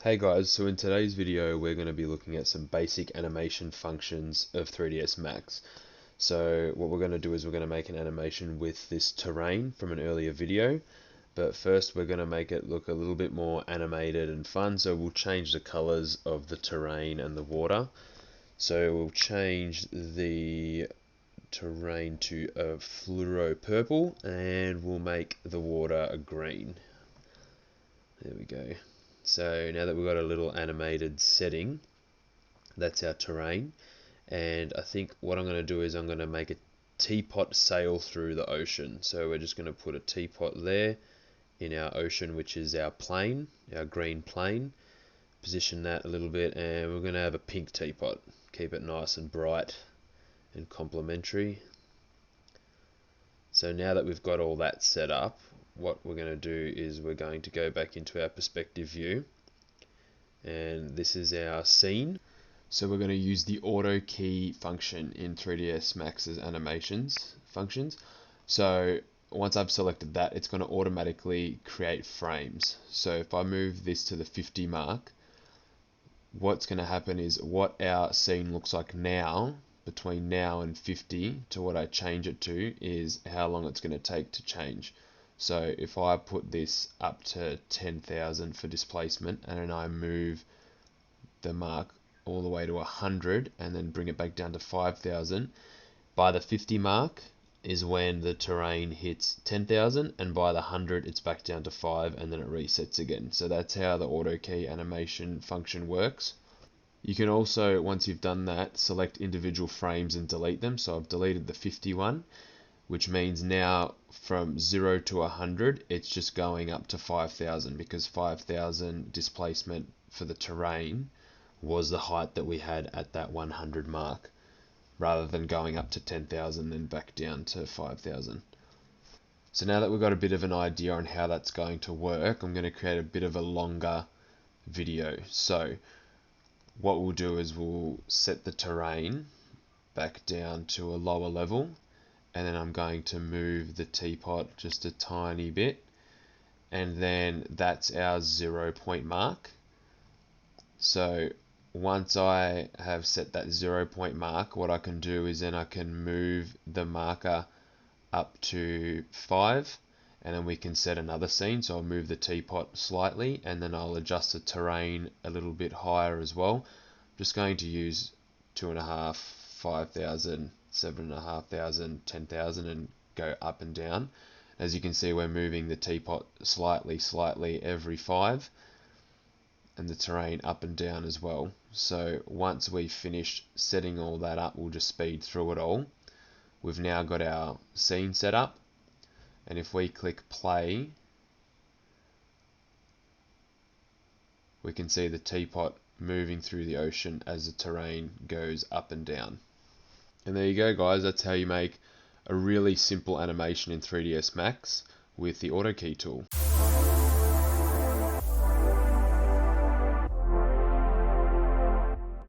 Hey guys, so in today's video we're going to be looking at some basic animation functions of 3ds Max. So what we're going to do is we're going to make an animation with this terrain from an earlier video, but first we're going to make it look a little bit more animated and fun, so we'll change the colors of the terrain and the water. So we'll change the terrain to a fluoro purple and we'll make the water a green. There we go. So now that we've got a little animated setting, that's our terrain. And I think what I'm going to do is I'm going to make a teapot sail through the ocean. So we're just going to put a teapot there in our ocean, which is our plane, our green plane. Position that a little bit, and we're going to have a pink teapot. Keep it nice and bright and complementary. So now that we've got all that set up, what we're going to do is we're going to go back into our perspective view, and this is our scene. So we're going to use the Autokey function in 3ds Max's animations functions. So once I've selected that, it's going to automatically create frames. So if I move this to the 50 mark, what's going to happen is what our scene looks like now, between now and 50 to what I change it to, is how long it's going to take to change. So if I put this up to 10,000 for displacement and then I move the mark all the way to 100 and then bring it back down to 5,000, by the 50 mark is when the terrain hits 10,000, and by the 100 it's back down to 5 and then it resets again. So that's how the Autokey animation function works. You can also, once you've done that, select individual frames and delete them. So I've deleted the 51, which means now from 0 to 100 it's just going up to 5,000, because 5,000 displacement for the terrain was the height that we had at that 100 mark, rather than going up to 10,000 and back down to 5,000. So now that we've got a bit of an idea on how that's going to work, I'm going to create a bit of a longer video. So what we'll do is we'll set the terrain back down to a lower level, and then I'm going to move the teapot just a tiny bit, and then that's our 0 point mark. So once I have set that 0 point mark, what I can do is then I can move the marker up to 5, and then we can set another scene. So I'll move the teapot slightly, and then I'll adjust the terrain a little bit higher as well. I'm just going to use 2.5, 5,000, 7,500, 10,000 and go up and down. As you can see, we're moving the teapot slightly every 5, and the terrain up and down as well. So once we've finished setting all that up, we'll just speed through it all. We've now got our scene set up, and if we click play, we can see the teapot moving through the ocean as the terrain goes up and down. And there you go, guys, that's how you make a really simple animation in 3ds Max with the Autokey tool.